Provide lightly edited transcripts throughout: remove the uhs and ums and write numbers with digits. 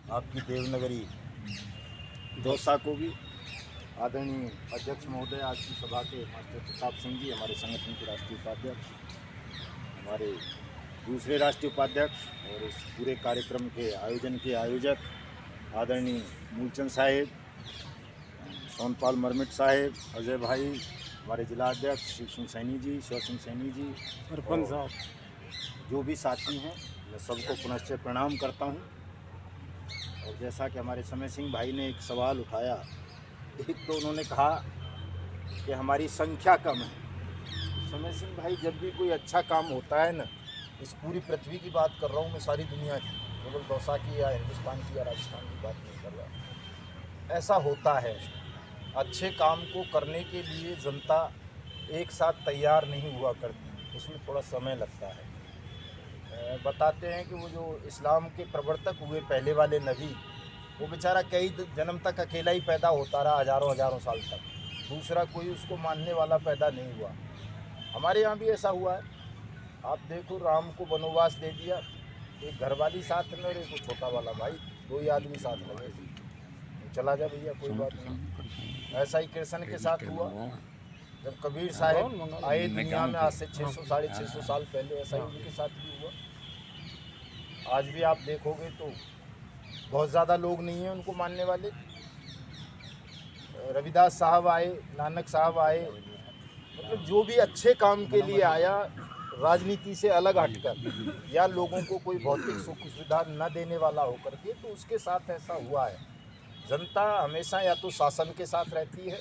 आपकी देवनगरी दौसा को भी, आदरणीय अध्यक्ष महोदय आज की सभा के मास्टर प्रताप सिंह जी, हमारे संगठन के राष्ट्रीय उपाध्यक्ष, हमारे दूसरे राष्ट्रीय उपाध्यक्ष और इस पूरे कार्यक्रम के आयोजन के आयोजक आदरणीय मूलचंद साहेब, सोनपाल मरमिट साहेब, अजय भाई, हमारे जिला अध्यक्ष शिव सिंह सैनी जी, शिव सिंह सैनी जी, सरपंच साहब, जो भी साथी हैं, मैं सबको पुनश्च प्रणाम करता हूं। और जैसा कि हमारे समय सिंह भाई ने एक सवाल उठाया, एक तो उन्होंने कहा कि हमारी संख्या कम है। समय सिंह भाई, जब भी कोई अच्छा काम होता है ना, इस पूरी पृथ्वी की बात कर रहा हूँ मैं, सारी दुनिया की, केवल दौसा की या हिंदुस्तान की या राजस्थान की बात नहीं कर रहा, ऐसा होता है। अच्छे काम को करने के लिए जनता एक साथ तैयार नहीं हुआ करती, उसमें थोड़ा समय लगता है। बताते हैं कि वो जो इस्लाम के प्रवर्तक हुए पहले वाले नबी, वो बेचारा कई जन्म तक अकेला ही पैदा होता रहा, हज़ारों हज़ारों साल तक, दूसरा कोई उसको मानने वाला पैदा नहीं हुआ। हमारे यहाँ भी ऐसा हुआ है। आप देखो, राम को वनवास दे दिया, एक घरवाली साथ में और एक छोटा वाला भाई, दो ही आदमी साथ लगे, चला जा भैया कोई बात नहीं। ऐसा ही कृष्ण के साथ हुआ, जब कबीर साहब आए दुनिया में आज से 600 साढ़े 600 साल पहले, ऐसा ही उनके साथ भी हुआ। आज भी आप देखोगे तो बहुत ज़्यादा लोग नहीं हैं उनको मानने वाले। रविदास साहब आए, नानक साहब आए, मतलब जो भी अच्छे काम के लिए आया, राजनीति से अलग हटकर या लोगों को कोई भौतिक सुख सुविधा न देने वाला होकर के, तो उसके साथ ऐसा हुआ है। जनता हमेशा या तो शासन के साथ रहती है,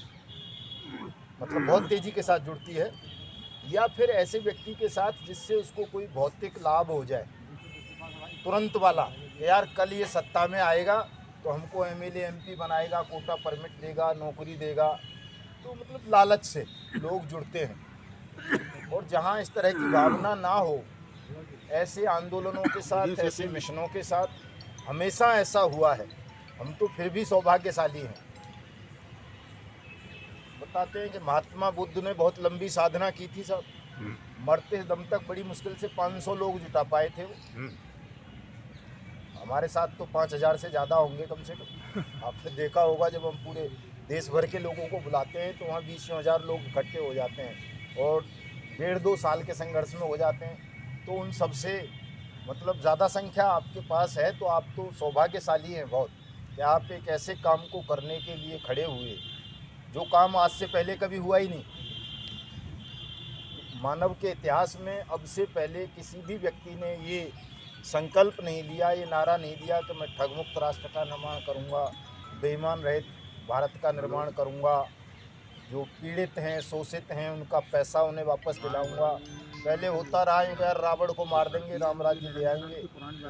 मतलब बहुत तेज़ी के साथ जुड़ती है, या फिर ऐसे व्यक्ति के साथ जिससे उसको कोई भौतिक लाभ हो जाए तुरंत वाला, यार कल ये सत्ता में आएगा तो हमको एमएलए एमपी बनाएगा, कोटा परमिट देगा, नौकरी देगा, तो मतलब लालच से लोग जुड़ते हैं। और जहाँ इस तरह की भावना ना हो, ऐसे आंदोलनों के साथ, ऐसे मिशनों के साथ हमेशा ऐसा हुआ है। हम तो फिर भी सौभाग्यशाली हैं। बताते हैं कि महात्मा बुद्ध ने बहुत लंबी साधना की थी साहब, मरते दम तक बड़ी मुश्किल से 500 लोग जुटा पाए थे वो। हमारे साथ तो 5000 से ज़्यादा होंगे कम से कम। आपने देखा होगा, जब हम पूरे देश भर के लोगों को बुलाते हैं तो वहाँ 20,000 लोग इकट्ठे हो जाते हैं और 1.5-2 साल के संघर्ष में हो जाते हैं। तो उन सबसे मतलब ज़्यादा संख्या आपके पास है, तो आप तो सौभाग्यशाली हैं बहुत, कि आप एक ऐसे काम को करने के लिए खड़े हुए जो काम आज से पहले कभी हुआ ही नहीं। मानव के इतिहास में अब से पहले किसी भी व्यक्ति ने ये संकल्प नहीं लिया, ये नारा नहीं दिया कि मैं ठगमुक्त राष्ट्र का निर्माण करूंगा, बेईमान रहित भारत का निर्माण करूंगा, जो पीड़ित हैं, शोषित हैं, उनका पैसा उन्हें वापस दिलाऊंगा। पहले होता रहा है यार, रावण को मार देंगे, राम राज्य ले आएंगे,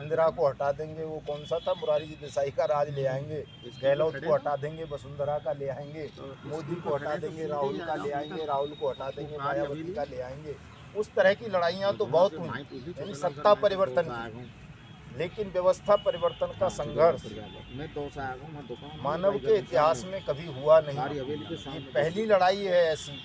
इंदिरा को हटा देंगे, वो कौन सा था, मुरारी जी देसाई का राज ले आएंगे, गहलोत को हटा देंगे, वसुंधरा का ले आएंगे, मोदी को हटा देंगे, राहुल का ले आएंगे, राहुल को हटा देंगे, मायावती का ले आएंगे। उस तरह की लड़ाइयाँ तो बहुत हुई, यानी सत्ता परिवर्तन की, लेकिन व्यवस्था परिवर्तन का संघर्ष मानव के इतिहास में कभी हुआ नहीं। ये पहली लड़ाई है ऐसी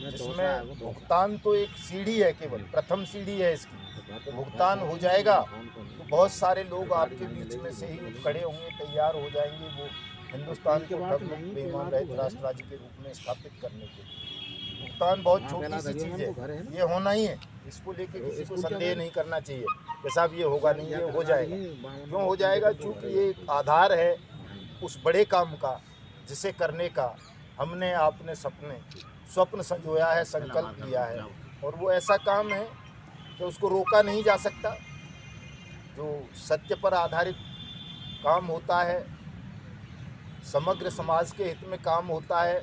जिसमें भुगतान तो एक सीढ़ी है, केवल प्रथम सीढ़ी है इसकी। भुगतान हो जाएगा तो बहुत सारे लोग आपके बीच में से ही खड़े होंगे, तैयार हो जाएंगे वो हिंदुस्तान को ठगमुक्त बेईमान रहित राष्ट्र राज्य के रूप में स्थापित करने के लिए। भुगतान बहुत छोटी सी चीज़ है, ये होना ही है, इसको लेके किसी को संदेह नहीं करना चाहिए कि साहब ये होगा नहीं, ये हो जाएगा। क्यों हो जाएगा? क्योंकि ये एक आधार है उस बड़े काम का जिसे करने का हमने आपने स्वप्न संजोया है, संकल्प लिया है, और वो ऐसा काम है कि उसको रोका नहीं जा सकता। जो सत्य पर आधारित काम होता है, समग्र समाज के हित में काम होता है,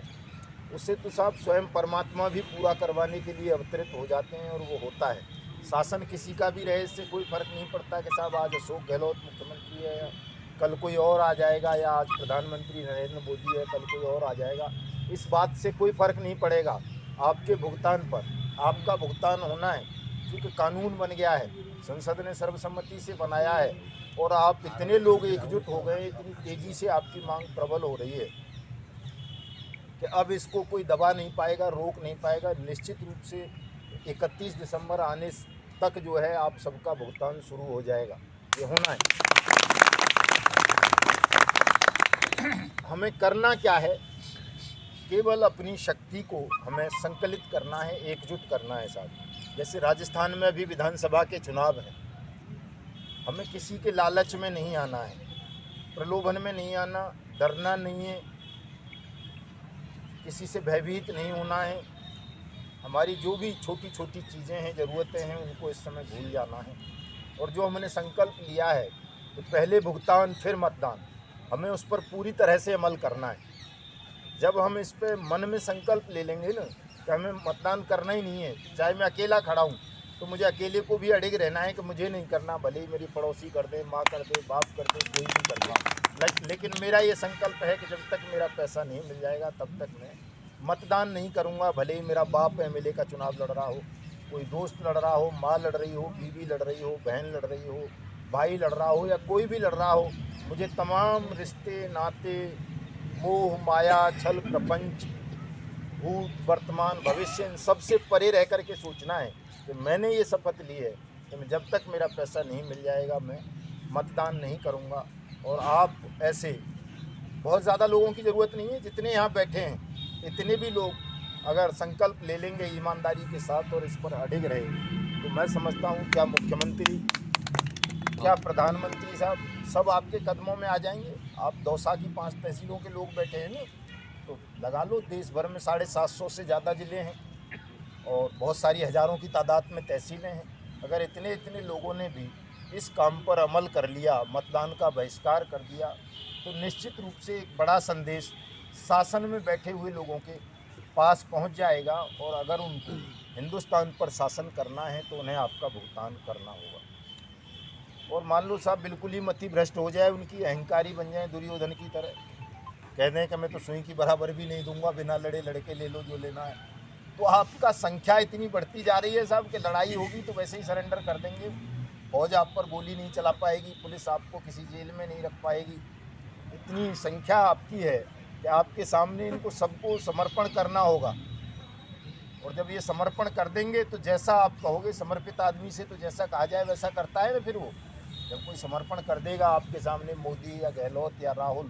उसे तो साहब स्वयं परमात्मा भी पूरा करवाने के लिए अवतरित हो जाते हैं, और वो होता है। शासन किसी का भी रहे, इससे कोई फर्क नहीं पड़ता कि साहब आज अशोक गहलोत मुख्यमंत्री है, या कल कोई और आ जाएगा, या आज प्रधानमंत्री नरेंद्र मोदी है, कल कोई और आ जाएगा। इस बात से कोई फ़र्क नहीं पड़ेगा आपके भुगतान पर। आपका भुगतान होना है, क्योंकि कानून बन गया है, संसद ने सर्वसम्मति से बनाया है, और आप इतने लोग एकजुट हो गए, इतनी तेज़ी से आपकी मांग प्रबल हो रही है कि अब इसको कोई दबा नहीं पाएगा, रोक नहीं पाएगा। निश्चित रूप से 31 दिसंबर आने तक जो है आप सबका भुगतान शुरू हो जाएगा, ये होना है। हमें करना क्या है, केवल अपनी शक्ति को हमें संकलित करना है, एकजुट करना है साहब। जैसे राजस्थान में अभी विधानसभा के चुनाव हैं, हमें किसी के लालच में नहीं आना है, प्रलोभन में नहीं आना, डरना नहीं है, किसी से भयभीत नहीं होना है। हमारी जो भी छोटी छोटी चीज़ें हैं, ज़रूरतें हैं, उनको इस समय भूल जाना है। और जो हमने संकल्प लिया है तो पहले भुगतान फिर मतदान, हमें उस पर पूरी तरह से अमल करना है। जब हम इस पे मन में संकल्प ले लेंगे ना कि हमें मतदान करना ही नहीं है, चाहे मैं अकेला खड़ा हूँ तो मुझे अकेले को भी अड़िग रहना है कि मुझे नहीं करना, भले ही मेरी पड़ोसी कर दे, माँ कर दे, बाप कर दे, कोई भी कर दे, लेकिन मेरा ये संकल्प है कि जब तक मेरा पैसा नहीं मिल जाएगा तब तक मैं मतदान नहीं करूँगा। भले ही मेरा बाप एमएलए का चुनाव लड़ रहा हो, कोई दोस्त लड़ रहा हो, माँ लड़ रही हो, बीवी लड़ रही हो, बहन लड़ रही हो, भाई लड़ रहा हो या कोई भी लड़ रहा हो, मुझे तमाम रिश्ते नाते, मोह माया, छल प्रपंच, भूत वर्तमान भविष्य, इन सबसे परे रह कर के सोचना है कि मैंने ये शपथ ली है कि जब तक मेरा पैसा नहीं मिल जाएगा मैं मतदान नहीं करूँगा। और आप ऐसे बहुत ज़्यादा लोगों की ज़रूरत नहीं है, जितने यहाँ बैठे हैं इतने भी लोग अगर संकल्प ले लेंगे ईमानदारी के साथ और इस पर अडिग रहे तो मैं समझता हूँ क्या मुख्यमंत्री, क्या प्रधानमंत्री साहब, सब आपके कदमों में आ जाएंगे। आप दौसा की 5 तहसीलों के लोग बैठे हैं ना, तो लगा लो, देश भर में 750 से ज़्यादा ज़िले हैं और बहुत सारी हज़ारों की तादाद में तहसीलें हैं। अगर इतने इतने लोगों ने भी इस काम पर अमल कर लिया, मतदान का बहिष्कार कर दिया, तो निश्चित रूप से एक बड़ा संदेश शासन में बैठे हुए लोगों के पास पहुंच जाएगा। और अगर उनको हिंदुस्तान पर शासन करना है तो उन्हें आपका भुगतान करना होगा। और मान लो साहब बिल्कुल ही मति भ्रष्ट हो जाए, उनकी अहंकारी बन जाए दुर्योधन की तरह, कह दें कि मैं तो सुई की बराबर भी नहीं दूंगा, बिना लड़े लड़के ले लो जो लेना है, तो आपका संख्या इतनी बढ़ती जा रही है साहब कि लड़ाई होगी तो वैसे ही सरेंडर कर देंगे। फौज आप पर गोली नहीं चला पाएगी, पुलिस आपको किसी जेल में नहीं रख पाएगी। इतनी संख्या आपकी है कि आपके सामने इनको सबको समर्पण करना होगा। और जब ये समर्पण कर देंगे तो जैसा आप कहोगे, समर्पित आदमी से तो जैसा कहा जाए वैसा करता है ना। फिर वो जब कोई समर्पण कर देगा आपके सामने, मोदी या गहलोत या राहुल,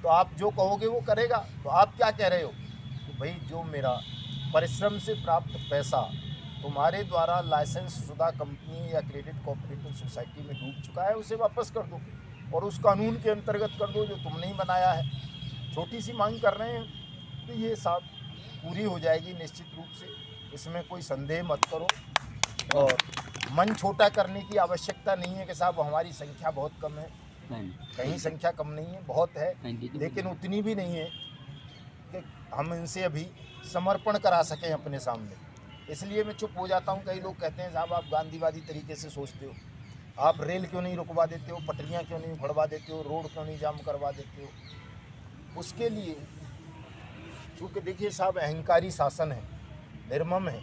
तो आप जो कहोगे वो करेगा। तो आप क्या कह रहे हो कि भाई जो मेरा परिश्रम से प्राप्त पैसा तुम्हारे द्वारा लाइसेंस शुदा कंपनी या क्रेडिट कोऑपरेटिव सोसाइटी में डूब चुका है, उसे वापस कर दो और उस कानून के अंतर्गत कर दो जो तुमने ही बनाया है। छोटी सी मांग कर रहे हैं तो ये साहब पूरी हो जाएगी निश्चित रूप से, इसमें कोई संदेह मत करो। और मन छोटा करने की आवश्यकता नहीं है कि साहब हमारी संख्या बहुत कम है, कहीं संख्या कम नहीं है, बहुत है, लेकिन उतनी भी नहीं है कि हम इनसे अभी समर्पण करा सकें अपने सामने। इसलिए मैं चुप हो जाता हूँ। कई लोग कहते हैं साहब आप गांधीवादी तरीके से सोचते हो, आप रेल क्यों नहीं रुकवा देते हो, पटरियाँ क्यों नहीं उखड़वा देते हो, रोड क्यों नहीं जाम करवा देते हो। उसके लिए चूँकि देखिए साहब अहंकारी शासन है, निर्मम है,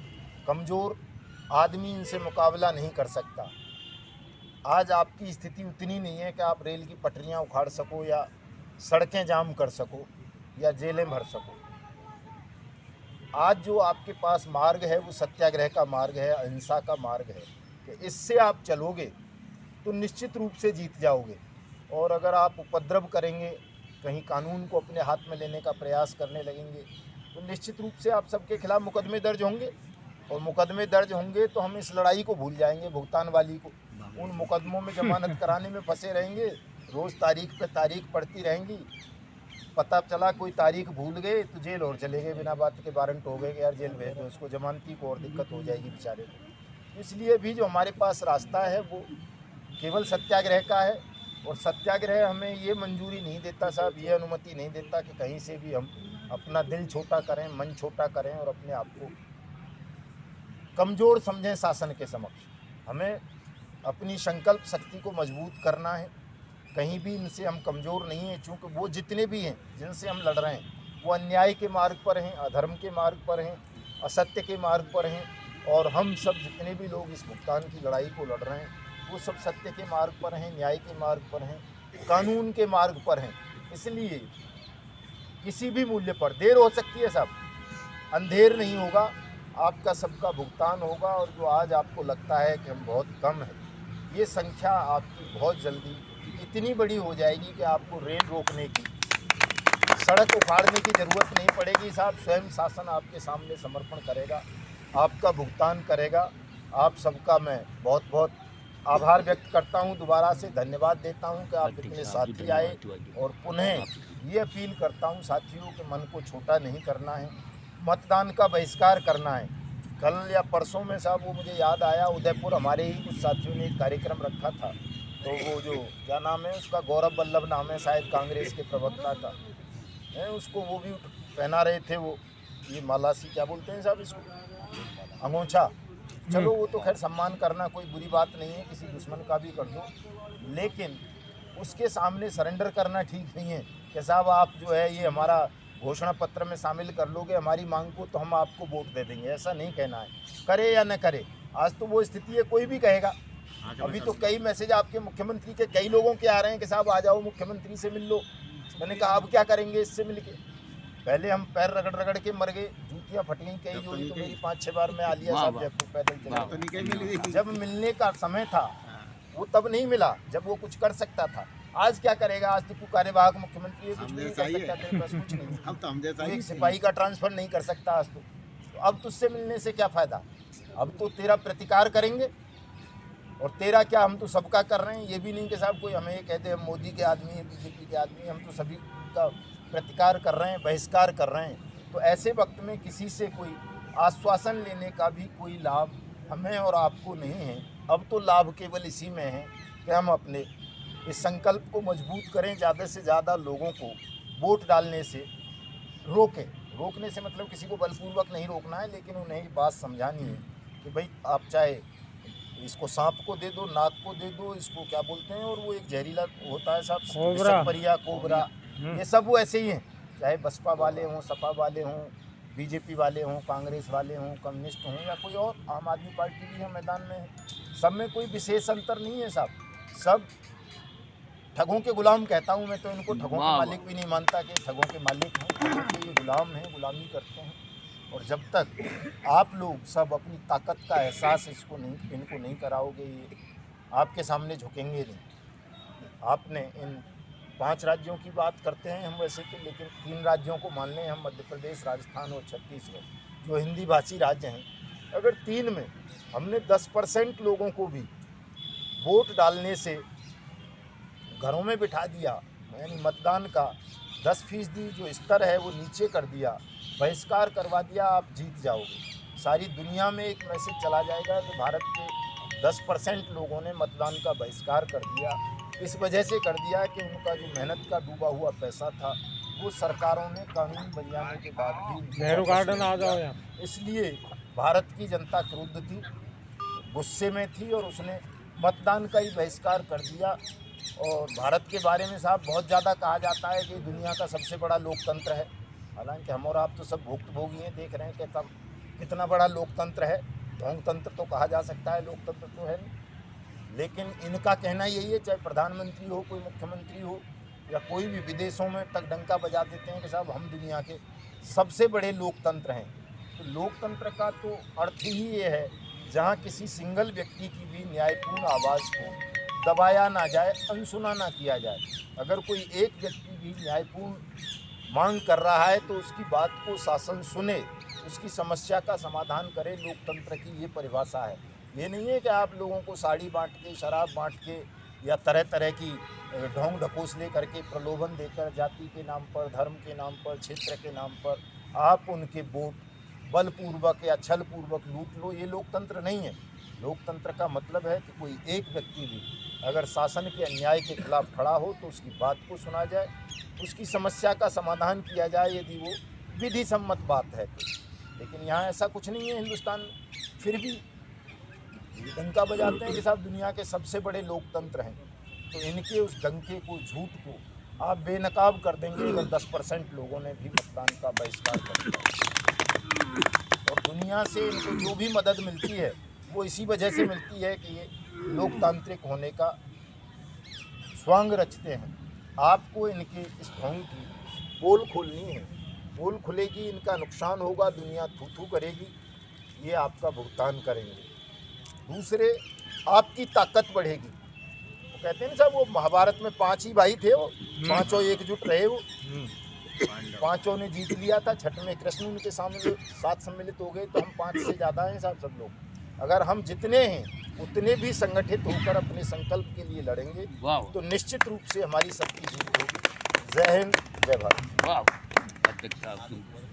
कमज़ोर आदमी इनसे मुकाबला नहीं कर सकता। आज आपकी स्थिति उतनी नहीं है कि आप रेल की पटरियां उखाड़ सको या सड़कें जाम कर सको या जेलें भर सको। आज जो आपके पास मार्ग है वो सत्याग्रह का मार्ग है, अहिंसा का मार्ग है कि इससे आप चलोगे तो निश्चित रूप से जीत जाओगे। और अगर आप उपद्रव करेंगे, कहीं कानून को अपने हाथ में लेने का प्रयास करने लगेंगे, तो निश्चित रूप से आप सबके खिलाफ मुकदमे दर्ज होंगे। और मुकदमे दर्ज होंगे तो हम इस लड़ाई को भूल जाएंगे, भुगतान वाली को। उन मुकदमों में जमानत कराने में फंसे रहेंगे, रोज़ तारीख पे तारीख पड़ती रहेंगी। पता चला कोई तारीख भूल गए तो जेल और चले गए, बिना बात के वारंट हो गए कि यार जेल भेज दो उसको, जमानती को और दिक्कत हो जाएगी बेचारे को। इसलिए भी जो हमारे पास रास्ता है वो केवल सत्याग्रह का है। और सत्याग्रह हमें ये मंजूरी नहीं देता साहब, ये अनुमति नहीं देता कि कहीं से भी हम अपना दिल छोटा करें, मन छोटा करें और अपने आप को कमज़ोर समझें शासन के समक्ष। हमें अपनी संकल्प शक्ति को मजबूत करना है, कहीं भी इनसे हम कमज़ोर नहीं हैं। चूँकि वो जितने भी हैं जिनसे हम लड़ रहे हैं वो अन्याय के मार्ग पर हैं, अधर्म के मार्ग पर हैं, असत्य के मार्ग पर हैं। और हम सब जितने भी लोग इस भुगतान की लड़ाई को लड़ रहे हैं वो सब सत्य के मार्ग पर हैं, न्याय के मार्ग पर हैं, कानून के मार्ग पर हैं। इसलिए किसी भी मूल्य पर, देर हो सकती है साहब, अंधेर नहीं होगा, आपका सबका भुगतान होगा। और जो आज आपको लगता है कि हम बहुत कम हैं, ये संख्या आपकी बहुत जल्दी इतनी बड़ी हो जाएगी कि आपको रेल रोकने की सड़क उखाड़ने की ज़रूरत नहीं पड़ेगी साहब, स्वयं शासन आपके सामने समर्पण करेगा, आपका भुगतान करेगा। आप सबका मैं बहुत बहुत आभार व्यक्त करता हूं, दोबारा से धन्यवाद देता हूं कि आप इतने साथी आए, और पुनः ये अपील करता हूं साथियों के मन को छोटा नहीं करना है, मतदान का बहिष्कार करना है। कल या परसों में साहब वो मुझे याद आया, उदयपुर हमारे ही कुछ साथियों ने एक कार्यक्रम रखा था, तो वो जो क्या नाम है उसका, गौरव वल्लभ नाम है शायद कांग्रेस के प्रवक्ता का है, उसको वो भी पहना रहे थे, वो ये माला सी क्या बोलते हैं साहब इसको, अंगोछा। चलो वो तो खैर सम्मान करना कोई बुरी बात नहीं है, किसी दुश्मन का भी कर दो, लेकिन उसके सामने सरेंडर करना ठीक नहीं है कि साहब आप जो है ये हमारा घोषणा पत्र में शामिल कर लोगे हमारी मांग को तो हम आपको वोट दे देंगे, ऐसा नहीं कहना है, करे या न करे। आज तो वो स्थिति है, कोई भी कहेगा। अभी तो कई मैसेज आपके मुख्यमंत्री के कई लोगों के आ रहे हैं कि साहब आ जाओ मुख्यमंत्री से मिल लो। मैंने कहा अब क्या करेंगे इससे मिल के, पहले हम पैर रगड़ रगड़ के मर गए, जूतियाँ फट गई कई जोड़ी, तो मेरी 5-6 बार मैं आ लिया साहब जयपुर पैदल चला, जब मिलने का समय था वो तब नहीं मिला जब वो कुछ कर सकता था। आज क्या करेगा, आज तो तू कार्यवाहक मुख्यमंत्री है, कुछ नहीं कर सकता, तेरे पास कुछ नहीं, अब तो हम जैसा एक सिपाही का ट्रांसफर नहीं कर सकता आज तो अब तुझसे मिलने से क्या फ़ायदा, अब तो तेरा प्रतिकार करेंगे। और तेरा क्या, हम तो सबका कर रहे हैं, ये भी नहीं कि साहब कोई हमें ये कहते हैं हम मोदी के आदमी हैं, बीजेपी के आदमी हैं, हम तो सभी का प्रतिकार कर रहे हैं, बहिष्कार कर रहे हैं। तो ऐसे वक्त में किसी से कोई आश्वासन लेने का भी कोई लाभ हमें और आपको नहीं है। अब तो लाभ केवल इसी में है कि हम अपने इस संकल्प को मजबूत करें, ज़्यादा से ज़्यादा लोगों को वोट डालने से रोकें। रोकने से मतलब किसी को बलपूर्वक नहीं रोकना है, लेकिन उन्हें ये बात समझानी है कि भाई आप चाहे इसको सांप को दे दो, नाक को दे दो, इसको क्या बोलते हैं, और वो एक जहरीला होता है साहब, परिया, कोबरा, ये सब वो ऐसे ही हैं, चाहे बसपा वाले हों, सपा वाले हों, बीजेपी वाले हों, कांग्रेस वाले हों, कम्युनिस्ट हों या कोई और, आम आदमी पार्टी भी है मैदान में है, सब में कोई विशेष अंतर नहीं है साहब, सब ठगों के गुलाम कहता हूँ मैं तो इनको, ठगों के मालिक भी नहीं मानता कि ठगों के मालिक हैं, ठगों के ये गुलाम हैं, गुलामी करते हैं। और जब तक आप लोग सब अपनी ताकत का एहसास इनको नहीं कराओगे, ये आपके सामने झुकेंगे नहीं। आपने इन 5 राज्यों की बात करते हैं हम वैसे तो, लेकिन 3 राज्यों को मान लें हम, मध्य प्रदेश, राजस्थान और छत्तीसगढ़ जो हिंदी भाषी राज्य हैं, अगर 3 में हमने 10% लोगों को भी वोट डालने से घरों में बिठा दिया, यानी मतदान का 10% जो स्तर है वो नीचे कर दिया, बहिष्कार करवा दिया, आप जीत जाओगे। सारी दुनिया में एक मैसेज चला जाएगा कि भारत के 10% लोगों ने मतदान का बहिष्कार कर दिया। इस वजह से कर दिया कि उनका जो मेहनत का डूबा हुआ पैसा था वो सरकारों ने कानून बन जाने के बाद भी नेहरू गार्डन आ जाओ यहाँ। इसलिए भारत की जनता क्रुद्ध थी, गुस्से में थी और उसने मतदान का ही बहिष्कार कर दिया। और भारत के बारे में साहब बहुत ज़्यादा कहा जाता है कि दुनिया का सबसे बड़ा लोकतंत्र है, हालांकि हम और आप तो सब भुक्तभोगी हैं, देख रहे हैं कि तब कितना बड़ा लोकतंत्र है। ढोंगतंत्र तो कहा जा सकता है, लोकतंत्र तो है नहीं। लेकिन इनका कहना यही है, चाहे प्रधानमंत्री हो, कोई मुख्यमंत्री हो या कोई भी, विदेशों में तक डंका बजा देते हैं कि साहब हम दुनिया के सबसे बड़े लोकतंत्र हैं। तो लोकतंत्र का तो अर्थ ही ये है जहाँ किसी सिंगल व्यक्ति की भी न्यायपूर्ण आवाज़ को दबाया ना जाए, अनसुना ना किया जाए। अगर कोई एक व्यक्ति भी न्यायपूर्ण मांग कर रहा है तो उसकी बात को शासन सुने, उसकी समस्या का समाधान करे। लोकतंत्र की ये परिभाषा है। ये नहीं है कि आप लोगों को साड़ी बांट के, शराब बांट के या तरह तरह की ढोंग ढकोस ले करके, प्रलोभन देकर, जाति के नाम पर, धर्म के नाम पर, क्षेत्र के नाम पर आप उनके वोट बलपूर्वक या छलपूर्वक लूट लो। ये लोकतंत्र नहीं है। लोकतंत्र का मतलब है कि कोई एक व्यक्ति भी अगर शासन के अन्याय के खिलाफ खड़ा हो तो उसकी बात को सुना जाए, उसकी समस्या का समाधान किया जाए, यदि वो विधि सम्मत बात है तो। लेकिन यहाँ ऐसा कुछ नहीं है हिंदुस्तान में। फिर भी डंका बजाते हैं कि साहब दुनिया के सबसे बड़े लोकतंत्र हैं। तो इनके उस डंके को, झूठ को आप बेनकाब कर देंगे अगर 10% लोगों ने भी मतदान का बहिष्कार कर दिया। और दुनिया से इनको जो भी मदद मिलती है वो इसी वजह से मिलती है कि ये लोकतांत्रिक होने का स्वांग रचते हैं। आपको इनके इस ढोंग की पोल खोलनी है। पोल खुलेगी, इनका नुकसान होगा, दुनिया थू थू करेगी, ये आपका भुगतान करेंगे। दूसरे, आपकी ताकत बढ़ेगी। वो कहते हैं ना साहब, वो महाभारत में 5 ही भाई थे, वो 5 एकजुट रहे। वो पांचों ने जीत लिया था, छठ में कृष्ण उनके सामने साथ सम्मिलित हो गए, तो हम 5 से ज़्यादा हैं साहब सब लोग। अगर हम जितने हैं उतने भी संगठित होकर अपने संकल्प के लिए लड़ेंगे तो निश्चित रूप से हमारी सबकी जीत होगी। जय हिंद, जय भारत। वाह, अध्यक्ष साहब।